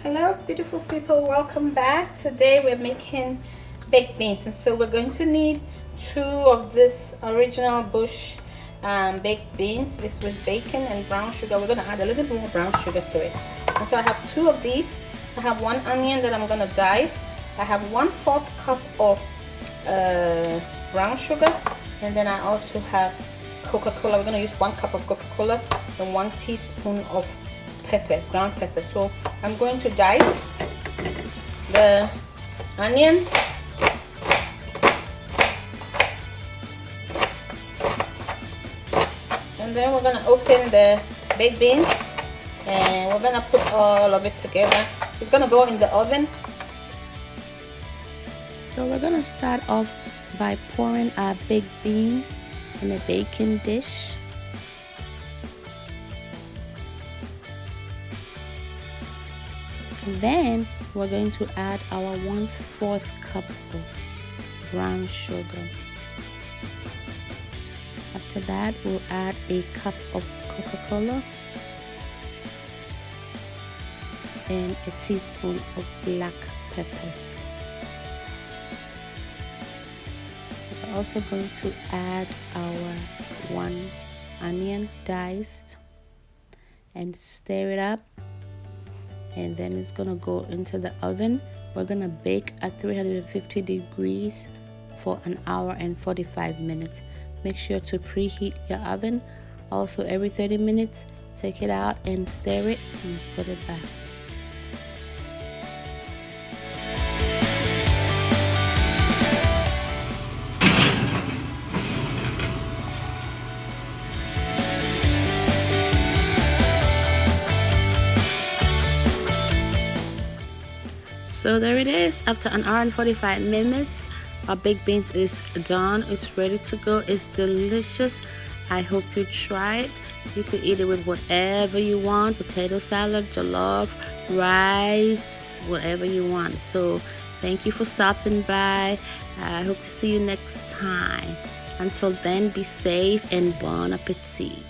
Hello beautiful people, welcome back. Today we're making baked beans, and so we're going to need 2 of this original bush baked beans. It's with bacon and brown sugar. We're going to add a little bit more brown sugar to it. And so I have 2 of these. I have 1 onion that I'm going to dice. I have 1/4 cup of brown sugar, and then I also have Coca-Cola. We're going to use 1 cup of Coca-Cola and 1 teaspoon of pepper, ground pepper. So I'm going to dice the onion, and then we're gonna open the baked beans and we're gonna put all of it together. It's gonna go in the oven. So we're gonna start off by pouring our baked beans in a baking dish. And then we're going to add our 1/4 cup of brown sugar. After that, we'll add a cup of Coca-Cola and a teaspoon of black pepper. We're also going to add our 1 onion diced and stir it up. And then it's gonna go into the oven. We're gonna bake at 350 degrees for 1 hour and 45 minutes. Make sure to preheat your oven. Also, every 30 minutes, take it out and stir it and put it back. So there it is. After 1 hour and 45 minutes, our baked beans is done. It's ready to go. It's delicious. I hope you try it. You could eat it with whatever you want: potato salad, jollof, rice, whatever you want. So thank you for stopping by. I hope to see you next time. Until then, be safe and bon appetit.